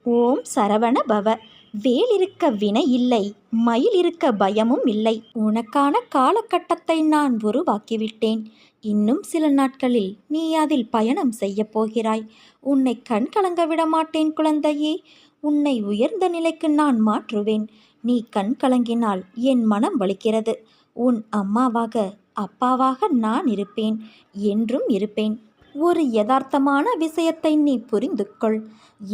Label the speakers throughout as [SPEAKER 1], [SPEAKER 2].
[SPEAKER 1] ஓம் சரவண பவ. வேல் இருக்க வினை இல்லை, மயில் இருக்க பயமும் இல்லை. உனக்கான காலகட்டத்தை நான் உருவாக்கிவிட்டேன். இன்னும் சில நாட்களில் நீ அதில் பயணம் செய்ய போகிறாய். உன்னை கண் கலங்க விட மாட்டேன் குழந்தையே. உன்னை உயர்ந்த நிலைக்கு நான் மாற்றுவேன். நீ கண் கலங்கினால் என் மனம் வலிக்கிறது. உன் அம்மாவாக அப்பாவாக நான் இருப்பேன், என்றும் இருப்பேன். ஒரு யதார்த்தமான விஷயத்தை நீ புரிந்து கொள்.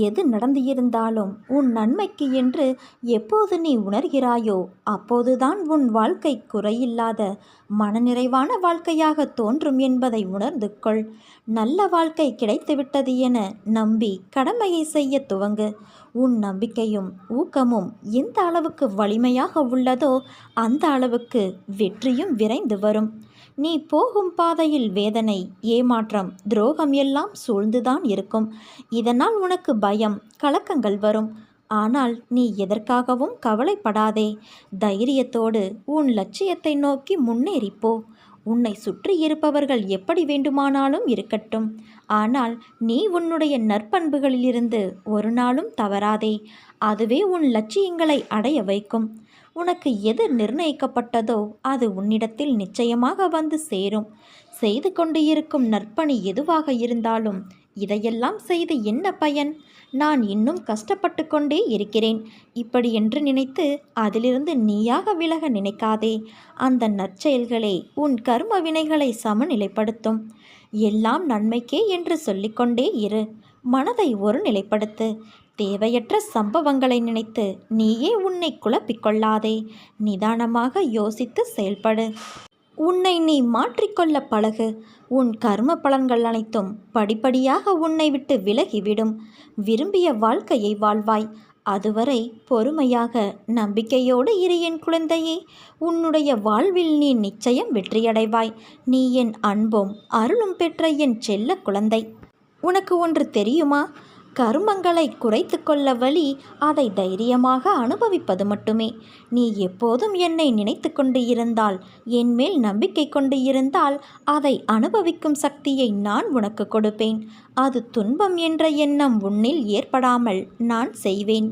[SPEAKER 1] எது நடந்து இருந்தாலும் உன் நன்மைக்கு என்று எப்போது நீ உணர்கிறாயோ அப்போதுதான் உன் வாழ்க்கை குறையில்லாத மனநிறைவான வாழ்க்கையாக தோன்றும் என்பதை உணர்ந்து கொள். நல்ல வாழ்க்கை கிடைத்துவிட்டது என நம்பி கடமையை செய்ய துவங்கு. உன் நம்பிக்கையும் ஊக்கமும் எந்த அளவுக்கு வலிமையாக உள்ளதோ அந்த அளவுக்கு வெற்றியும் விரைந்து வரும். நீ போகும் பாதையில் வேதனை, ஏமாற்றம், துரோகம் எல்லாம் சூழ்ந்துதான் இருக்கும். இதனால் உனக்கு பயம், கலக்கங்கள் வரும். ஆனால் நீ எதற்காகவும் கவலைப்படாதே. தைரியத்தோடு உன் லட்சியத்தை நோக்கி முன்னேறிப்போ. உன்னை சுற்றி இருப்பவர்கள் எப்படி வேண்டுமானாலும் இருக்கட்டும். ஆனால் நீ உன்னுடைய நற்பண்புகளிலிருந்து ஒரு நாளும் தவறாதே. அதுவே உன் லட்சியங்களை அடைய வைக்கும். உனக்கு எது நிர்ணயிக்கப்பட்டதோ அது உன்னிடத்தில் நிச்சயமாக வந்து சேரும். செய்து கொண்டு இருக்கும் நற்பணி எதுவாக இருந்தாலும் இதையெல்லாம் செய்து என்ன பயன்? நான் இன்னும் கஷ்டப்பட்டு கொண்டே இருக்கிறேன் இப்படி என்று நினைத்து அதிலிருந்து நீயாக விலக நினைக்காதே. அந்த நற்செயல்களே உன் கர்ம வினைகளை சமநிலைப்படுத்தும். எல்லாம் நன்மைக்கே என்று சொல்லிக்கொண்டே இரு. மனதை ஒரு நிலைப்படுத்து. தேவையற்ற சம்பவங்களை நினைத்து நீயே உன்னை குழப்பிக்கொள்ளாதே. நிதானமாக யோசித்து செயல்படு. உன்னை நீ மாற்றிக்கொள்ள பழகு. உன் கர்ம பலன்கள் அனைத்தும் படிப்படியாக உன்னை விட்டு விலகிவிடும். விரும்பிய வாழ்க்கையை வாழ்வாய். அதுவரை பொறுமையாக நம்பிக்கையோடு இரு என் குழந்தையே. உன்னுடைய வாழ்வில் நீ நிச்சயம் வெற்றியடைவாய். நீ என் அன்பும் அருளும் பெற்ற என் செல்ல குழந்தை. உனக்கு ஒன்று தெரியுமா? கர்மங்களை குறைத்து கொள்ள வழி அதை தைரியமாக அனுபவிப்பது மட்டுமே. நீ எப்போதும் என்னை நினைத்து கொண்டு இருந்தால், என் மேல் நம்பிக்கை கொண்டு இருந்தால் அதை அனுபவிக்கும் சக்தியை நான் உனக்கு கொடுப்பேன். அது துன்பம் என்ற எண்ணம் உன்னில் ஏற்படாமல் நான் செய்வேன்.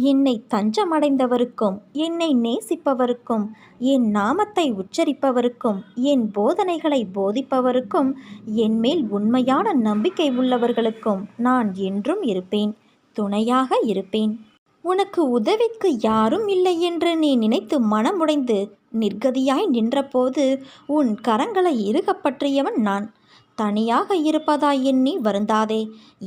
[SPEAKER 1] என்னை தஞ்சமடைந்தவருக்கும், என்னை நேசிப்பவருக்கும், என் நாமத்தை உச்சரிப்பவருக்கும், என் போதனைகளை போதிப்பவருக்கும், என் மேல் உண்மையான நம்பிக்கை உள்ளவர்களுக்கும் நான் என்றும் இருப்பேன். துணையாக இருப்பேன். உனக்கு உதவிக்கு யாரும் இல்லை என்று நீ நினைத்து மனமுடைந்து நிர்கதியாய் நின்றபோது உன் கரங்களை இறுகப் பற்றியவன் நான். தனியாக இருப்பதாய் எண்ணி வருந்தாதே.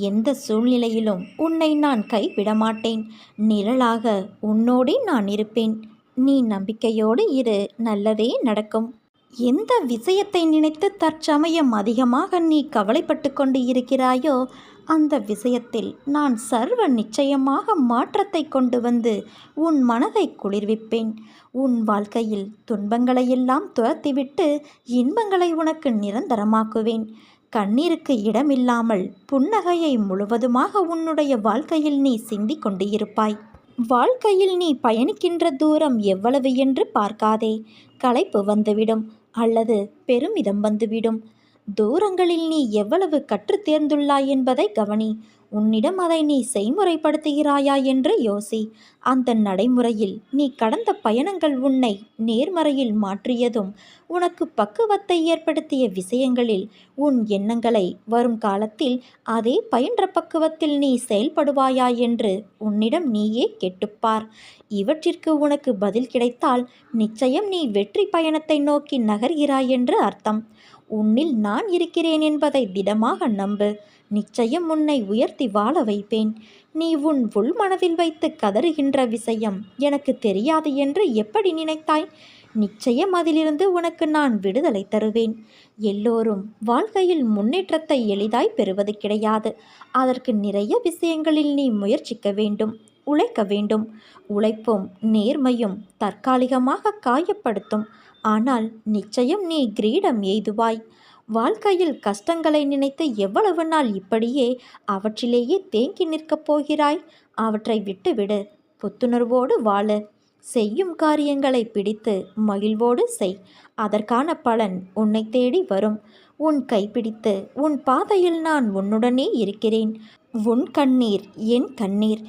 [SPEAKER 1] எந்த சூழ்நிலையிலும் உன்னை நான் கைவிடமாட்டேன். நிழலாக உன்னோடே நான் இருப்பேன். நீ நம்பிக்கையோடு இரு, நல்லதே நடக்கும். எந்த விஷயத்தை நினைத்து தற்சமயம் அதிகமாக நீ கவலைப்பட்டு கொண்டு இருக்கிறாயோ அந்த விஷயத்தில் நான் சர்வ நிச்சயமாக மாற்றத்தை கொண்டு வந்து உன் மனதை குளிர்விப்பேன். உன் வாழ்க்கையில் துன்பங்களையெல்லாம் துரத்திவிட்டு இன்பங்களை உனக்கு நிரந்தரமாக்குவேன். கண்ணீருக்கு இடமில்லாமல் புன்னகையை முழுவதுமாக உன்னுடைய வாழ்க்கையில் நீ சிந்தி கொண்டு இருப்பாய். வாழ்க்கையில் நீ பயணிக்கின்ற தூரம் எவ்வளவு என்று பார்க்காதே. களைப்பு வந்துவிடும் அல்லது பெருமிதம் வந்துவிடும். தூரங்களில் நீ எவ்வளவு கற்று தேர்ந்துள்ளாய் என்பதை கவனி. உன்னிடம் அதை நீ செய்முறைப்படுத்துகிறாயா என்று யோசி. அந்த நடைமுறையில் நீ கடந்த பயணங்கள் உன்னை நேர்மறையில் மாற்றியதும், உனக்கு பக்குவத்தை ஏற்படுத்திய விஷயங்களில் உன் எண்ணங்களை வரும் காலத்தில் அதே பயின்ற பக்குவத்தில் நீ செயல்படுவாயா என்று உன்னிடம் நீயே கேட்டுப்பார். இவற்றிற்கு உனக்கு பதில் கிடைத்தால் நிச்சயம் நீ வெற்றி பயணத்தை நோக்கி நகர்கிறாய் என்று அர்த்தம். உன்னில் நான் இருக்கிறேன் என்பதை திடமாக நம்பு. நிச்சயம் உன்னை உயர்த்தி வாழ வைப்பேன். நீ உன் உள் மனதில் வைத்து கதறுகின்ற விஷயம் எனக்கு தெரியாது என்று எப்படி நினைத்தாய்? நிச்சயம் அதிலிருந்து உனக்கு நான் விடுதலை தருவேன். எல்லோரும் வாழ்க்கையில் முன்னேற்றத்தை எளிதாய் பெறுவது கிடையாது. அதற்கு நிறைய விஷயங்களில் நீ முயற்சிக்க வேண்டும், உழைக்க வேண்டும். உழைப்பும் நேர்மையும் தற்காலிகமாக காயப்படுத்தும். ஆனால் நிச்சயம் நீ கிரீடம் எய்துவாய். வாழ்க்கையில் கஷ்டங்களை நினைத்து எவ்வளவு நாள் இப்படியே அவற்றிலேயே தேங்கி நிற்கப் போகிறாய்? அவற்றை விட்டுவிடு. புத்துணர்வோடு வாழு. செய்யும் காரியங்களை பிடித்து மகிழ்வோடு செய். அதற்கான பலன் உன்னை தேடி வரும். உன் கைப்பிடித்து உன் பாதையில் நான் உன்னுடனே இருக்கிறேன். உன் கண்ணீர் என் கண்ணீர்,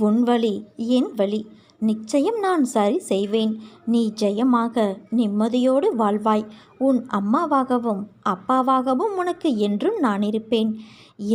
[SPEAKER 1] உன் வலி என் வலி. நிச்சயம் நான் சரி செய்வேன். நீ ஜெயமாக நிம்மதியோடு வாழ்வாய். உன் அம்மாவாகவும் அப்பாவாகவும் உனக்கு என்றும் நான் இருப்பேன்.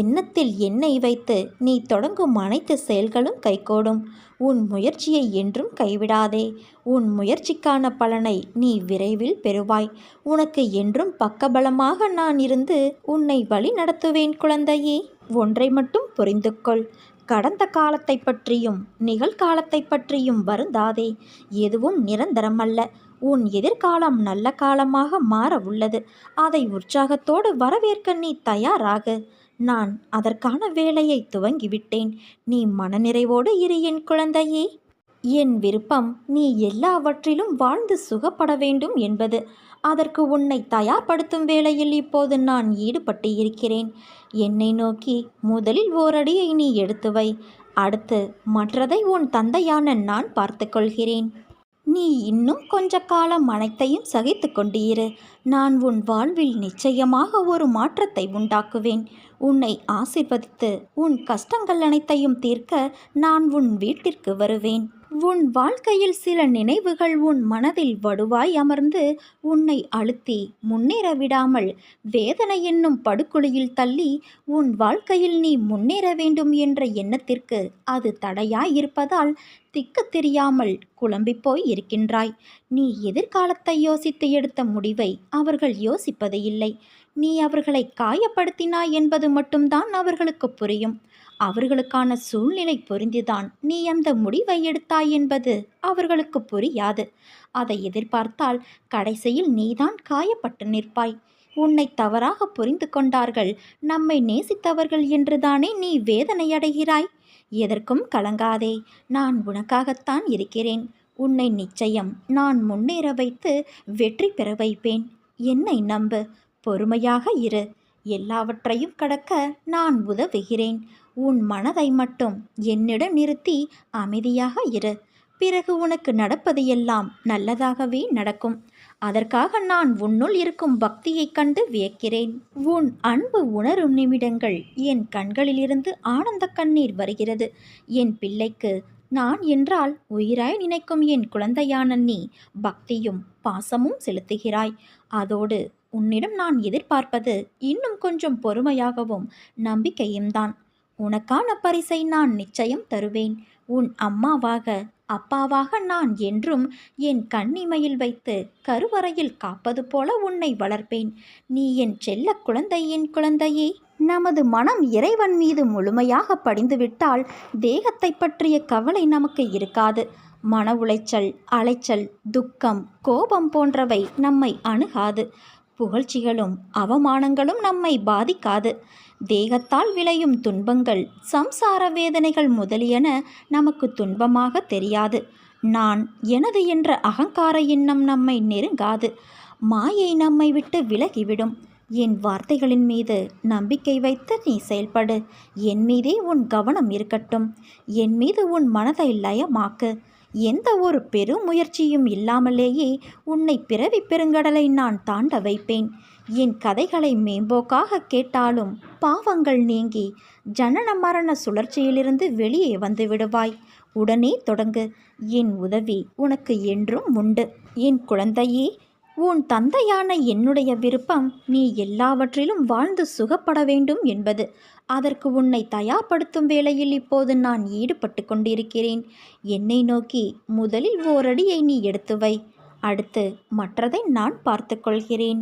[SPEAKER 1] எண்ணத்தில் என்னை வைத்து நீ தொடங்கும் அனைத்து செயல்களும் கைகூடும். உன் முயற்சியை என்றும் கைவிடாதே. உன் முயற்சிக்கான பலனை நீ விரைவில் பெறுவாய். உனக்கு என்றும் பக்கபலமாக நான் இருந்து உன்னை வழி நடத்துவேன் குழந்தையே. ஒன்றை மட்டும் புரிந்து கொள். கடந்த காலத்தை பற்றியும் நிகழ்காலத்தை பற்றியும் வருந்தாதே. எதுவும் நிரந்தரமல்ல. உன் எதிர்காலம் நல்ல காலமாக மாற உள்ளது. அதை உற்சாகத்தோடு வரவேற்க நீ தயாராக. நான் அதற்கான வேலையை துவங்கிவிட்டேன். நீ மனநிறைவோடு இரு என் குழந்தையே. என் விருப்பம் நீ எல்லாவற்றிலும் வாழ்ந்து சுகப்பட வேண்டும் என்பது. அதற்கு உன்னை தயார்படுத்தும் வேளையில் இப்போது நான் ஈடுபட்டு இருக்கிறேன். என்னை நோக்கி முதலில் ஓரடியை நீ எடுத்து வை. அடுத்து மற்றதை உன் தந்தையான நான் பார்த்து கொள்கிறேன். நீ இன்னும் கொஞ்ச காலம் அனைத்தையும் சகித்து கொண்டு இரு. நான் உன் வாழ்வில் நிச்சயமாக ஒரு மாற்றத்தை உண்டாக்குவேன். உன்னை ஆசீர்வதித்து உன் கஷ்டங்கள் அனைத்தையும் தீர்க்க நான் உன் வீட்டிற்கு வருவேன். உன் வாழ்க்கையில் சில நினைவுகள் உன் மனதில் வடுவாய் அமர்ந்து உன்னை அழுத்தி முன்னேற விடாமல் வேதனை என்னும் படுகொலியில் தள்ளி உன் வாழ்க்கையில் நீ முன்னேற வேண்டும் என்ற எண்ணத்திற்கு அது தடையாய் இருப்பதால் திக்கு தெரியாமல் குழம்பிப்போய் இருக்கின்றாய். நீ எதிர்காலத்தை யோசித்து எடுத்த முடிவை அவர்கள் யோசிப்பது இல்லை. நீ அவர்களை காயப்படுத்தினாய் என்பது மட்டும்தான் அவர்களுக்கு புரியும். அவர்களுக்கான சூழ்நிலை புரிந்துதான் நீ அந்த முடிவை எடுத்தாய் என்பது அவர்களுக்கு புரியாது. அதை எதிர்பார்த்தால் கடைசியில் நீதான் காயப்பட்டு நிற்பாய். உன்னை தவறாக புரிந்து கொண்டார்கள், நம்மை நேசித்தவர்கள் என்றுதானே நீ வேதனையடைகிறாய். எதற்கும் கலங்காதே. நான் உனக்காகத்தான் இருக்கிறேன். உன்னை நிச்சயம் நான் முன்னேற வைத்து வெற்றி பெற வைப்பேன். என்னை நம்பு. பொறுமையாக இரு. எல்லாவற்றையும் கடக்க நான் உதவுகிறேன். உன் மனதை மட்டும் என்னிடம் நிறுத்தி அமைதியாக இரு. பிறகு உனக்கு நடப்பது எல்லாம் நல்லதாகவே நடக்கும். அதற்காக நான் உன்னுள் இருக்கும் பக்தியைக் கண்டு வியக்கிறேன். உன் அன்பு உணரும் நிமிடங்கள் என் கண்களிலிருந்து ஆனந்த கண்ணீர் வருகிறது. என் பிள்ளைக்கு நான் என்றால் உயிராய் நினைக்கும் என் குழந்தையான நீ பக்தியும் பாசமும் செலுத்துகிறாய். அதோடு உன்னிடம் நான் எதிர்பார்ப்பது இன்னும் கொஞ்சம் பொறுமையாகவும் நம்பிக்கையும் தான். உனக்கான பரிசை நான் நிச்சயம் தருவேன். உன் அம்மாவாக அப்பாவாக நான் என்றும் என் கண்ணிமையில் வைத்து கருவறையில் காப்பது போல உன்னை வளர்ப்பேன். நீ என் செல்ல குழந்தை. என் குழந்தையே, நமது மனம் இறைவன் மீது முழுமையாக படிந்துவிட்டால் தேகத்தை பற்றிய கவலை நமக்கு இருக்காது. மன உளைச்சல், அலைச்சல், துக்கம், கோபம் போன்றவை நம்மை அணுகாது. புகழ்ச்சிகளும் அவமானங்களும் நம்மை பாதிக்காது. தேகத்தால் விளையும் துன்பங்கள், சம்சார வேதனைகள் முதலியன நமக்கு துன்பமாக தெரியாது. நான் எனது என்ற அகங்கார எண்ணம் நம்மை நெருங்காது. மாயை நம்மை விட்டு விலகிவிடும். என் வார்த்தைகளின் மீது நம்பிக்கை வைத்து நீ செயல்படு. என் மீதே உன் கவனம் இருக்கட்டும். என் மீது உன் மனதை லயமாக்கு. எந்த ஒரு பெரும் முயற்சியும் இல்லாமலேயே உன்னை பிறவி பெருங்கடலை நான் தாண்ட வைப்பேன். என் கதைகளை மேம்போக்காக கேட்டாலும் பாவங்கள் நீங்கி ஜனன மரண சுழற்சியிலிருந்து வெளியே வந்து விடுவாய். உடனே தொடங்கு. என் உதவி உனக்கு என்றும் உண்டு. என் குழந்தையே, உன் தந்தையான என்னுடைய விருப்பம் நீ எல்லாவற்றிலும் வாழ்ந்து சுகப்பட வேண்டும் என்பது. அதற்கு உன்னை தயார்படுத்தும் வேளையில் இப்போது நான் ஈடுபட்டு கொண்டிருக்கிறேன். என்னை நோக்கி முதலில் ஓரடியை நீ எடுத்து வை. அடுத்து மற்றதை நான் பார்த்து கொள்கிறேன்.